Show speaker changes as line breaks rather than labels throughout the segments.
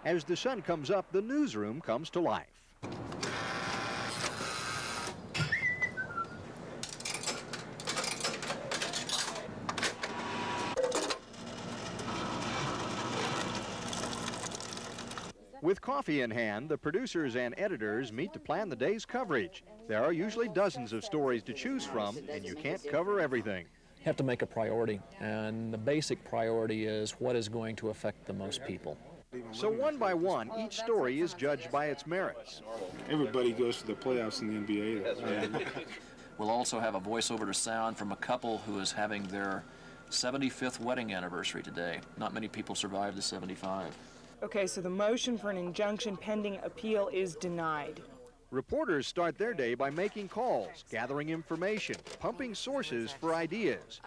As the sun comes up, the newsroom comes to life. With coffee in hand, the producers and editors meet to plan the day's coverage. There are usually dozens of stories to choose from, and you can't cover everything.
You have to make a priority, and the basic priority is what is going to affect the most people.
So one by one, each story is judged by its merits.
Everybody goes to the playoffs in the NBA.
We'll also have a voiceover to sound from a couple who is having their 75th wedding anniversary today. Not many people survive the 75.
Okay, so the motion for an injunction pending appeal is denied.
Reporters start their day by making calls, gathering information, pumping sources for ideas.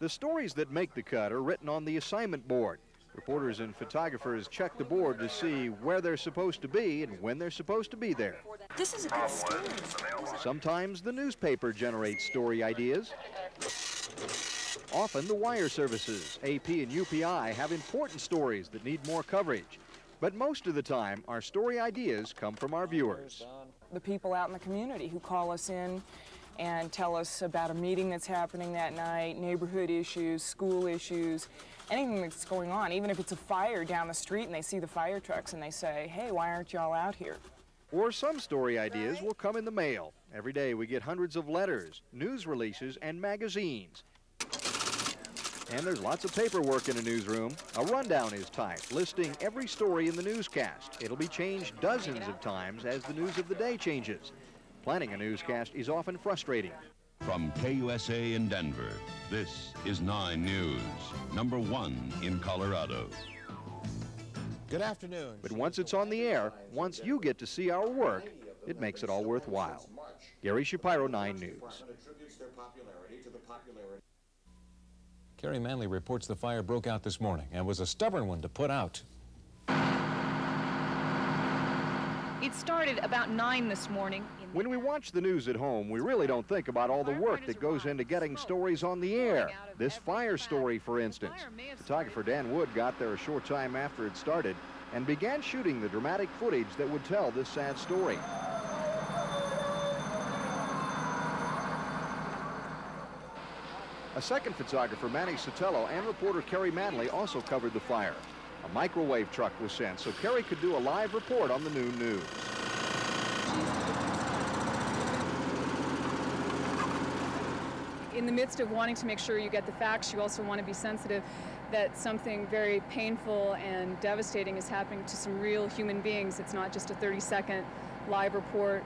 The stories that make the cut are written on the assignment board. Reporters and photographers check the board to see where they're supposed to be and when they're supposed to be there.
This is a good story.
Sometimes the newspaper generates story ideas. Often the wire services, AP and UPI, have important stories that need more coverage. But most of the time, our story ideas come from our viewers.
The people out in the community who call us in and tell us about a meeting that's happening that night, neighborhood issues, school issues, anything that's going on. Even if it's a fire down the street and they see the fire trucks and they say, hey, why aren't y'all out here?
Or some story ideas will come in the mail. Every day we get hundreds of letters, news releases, and magazines. And there's lots of paperwork in a newsroom. A rundown is typed, listing every story in the newscast. It'll be changed dozens of times as the news of the day changes. Planning a newscast is often frustrating.
From KUSA in Denver, this is 9 News, #1 in Colorado.
Good afternoon.
But once it's on the air, once you get to see our work, it makes it all worthwhile. Gary Shapiro, 9 News.
Kerry Manley reports the fire broke out this morning and was a stubborn one to put out.
It started about 9 this morning.
When we watch the news at home, we really don't think about all the work that goes into getting stories on the air. This fire story, for instance. Photographer Dan Wood got there a short time after it started and began shooting the dramatic footage that would tell this sad story. A second photographer, Manny Sotelo, and reporter Kerry Manley also covered the fire. A microwave truck was sent so Kerry could do a live report on the noon news.
In the midst of wanting to make sure you get the facts, you also want to be sensitive that something very painful and devastating is happening to some real human beings. It's not just a 30-second live report.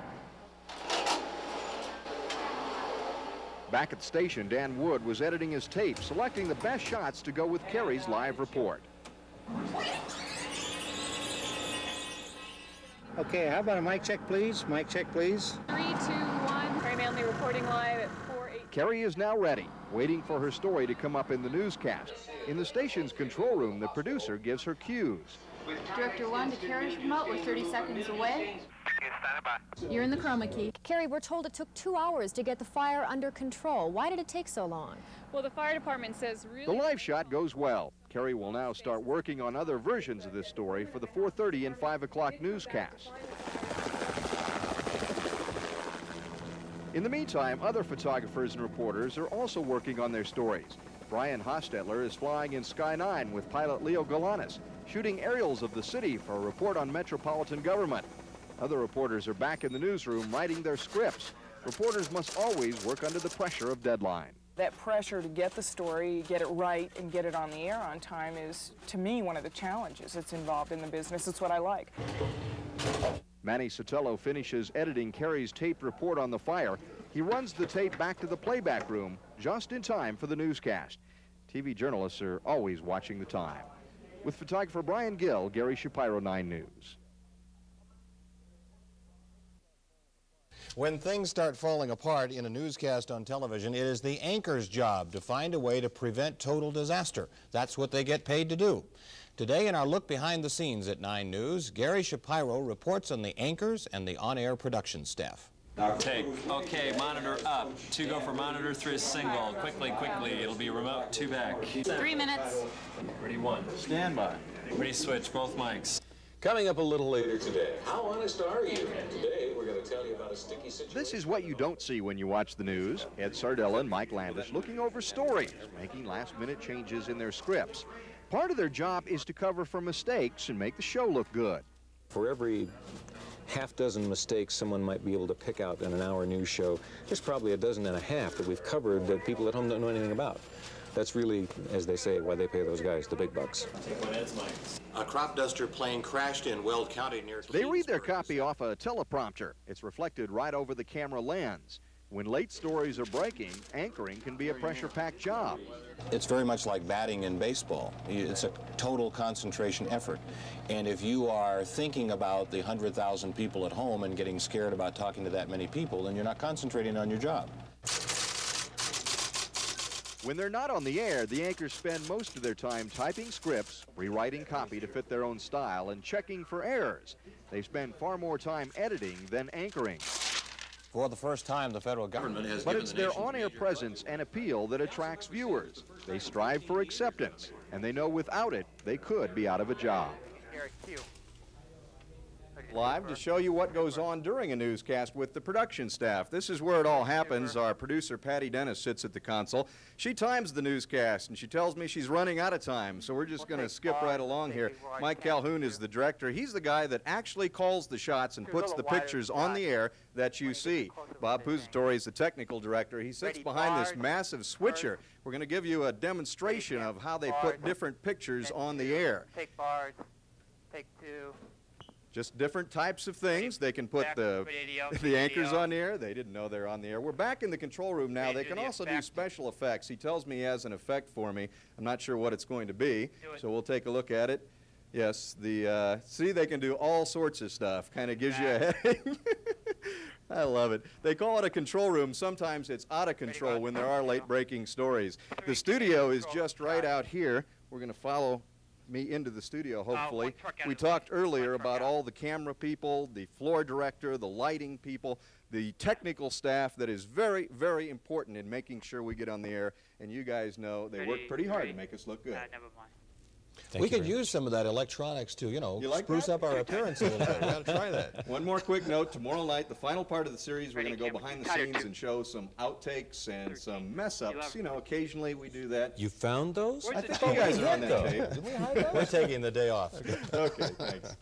Back at the station, Dan Wood was editing his tape, selecting the best shots to go with Kerry's live report.
Okay, how about a mic check, please? Mic check, please.
3, 2, 1. Kerry Manley reporting live at 4:08.
Kerry is now ready, waiting for her story to come up in the newscast. In the station's control room, the producer gives her cues.
Director 1 to Kerry's remote. We're 30 seconds away. You're in the chroma key.
Kerry, we're told it took 2 hours to get the fire under control. Why did it take so long?
Well, the fire department says really...
The live shot goes well. Kerry will now start working on other versions of this story for the 4:30 and 5 o'clock newscasts. In the meantime, other photographers and reporters are also working on their stories. Brian Hostetler is flying in Sky 9 with pilot Leo Galanis, shooting aerials of the city for a report on metropolitan government. Other reporters are back in the newsroom writing their scripts. Reporters must always work under the pressure of deadline.
That pressure to get the story, get it right, and get it on the air on time is, to me, one of the challenges that's involved in the business. It's what I like.
Manny Sotelo finishes editing Kerry's taped report on the fire. He runs the tape back to the playback room just in time for the newscast. TV journalists are always watching the time. With photographer Brian Gill, Gary Shapiro, 9 News.
When things start falling apart in a newscast on television, it is the anchor's job to find a way to prevent total disaster. That's what they get paid to do. Today in our look behind the scenes at 9 News, Gary Shapiro reports on the anchors and the on-air production staff.
Take. Okay, monitor up. 2 go for monitor, 3 is single. Quickly, quickly. It'll be remote, 2 back.
3 minutes.
Ready, 1.
Stand by.
Ready, switch, both mics.
Coming up a little later today, how honest are you? Today, we're going to tell you about a sticky situation.
This is what you don't see when you watch the news. Ed Sardella and Mike Landis looking over stories, making last-minute changes in their scripts. Part of their job is to cover for mistakes and make the show look good.
For every half dozen mistakes someone might be able to pick out in an hour news show, there's probably a dozen and a half that we've covered that people at home don't know anything about. That's really, as they say, why they pay those guys the big bucks.
A crop duster plane crashed in Weld County near
They read their copy off a teleprompter. It's reflected right over the camera lens. When late stories are breaking, anchoring can be a pressure-packed job.
It's very much like batting in baseball. It's a total concentration effort. And if you are thinking about the 100,000 people at home and getting scared about talking to that many people, then you're not concentrating on your job.
When they're not on the air, the anchors spend most of their time typing scripts, rewriting copy to fit their own style, and checking for errors. They spend far more time editing than anchoring.
For the first time, the federal government has
But it's their on-air presence and appeal that attracts viewers. They strive for acceptance, and they know without it, they could be out of a job. Live to show you what goes on during a newscast with the production staff. This is where it all happens. Our producer, Patty Dennis, sits at the console. She times the newscast, and she tells me she's running out of time, so we're just going to skip right along here. Mike Calhoun is the director. He's the guy that actually calls the shots and puts the pictures on the air that you see. Bob Pusatori is the technical director. He sits behind this massive switcher. We're going to give you a demonstration of how they put different pictures on the air.
Take bars, take two.
Just different types of things. They can put the anchors on the air. They didn't know they're on the air. We're back in the control room now. They can also do special effects. He tells me he has an effect for me. I'm not sure what it's going to be, so we'll take a look at it. Yes, see, they can do all sorts of stuff. Kind of gives you a headache. I love it. They call it a control room. Sometimes it's out of control when there are late-breaking stories. The studio is just right out here. We're going to follow me into the studio, hopefully. We talked earlier about all the camera people, the floor director, the lighting people, the technical staff that is very, very important in making sure we get on the air. And you guys know they work pretty hard to make us look good.
Never mind.
We could use some of that electronics to, you know, spruce up our appearance a little bit. We got to try that.
One more quick note. Tomorrow night, the final part of the series, we're going to go behind the scenes and show some outtakes and some mess-ups. You know, occasionally we do that.
You found those?
I think you guys are on that tape.
We're taking the day off.
Okay, thanks.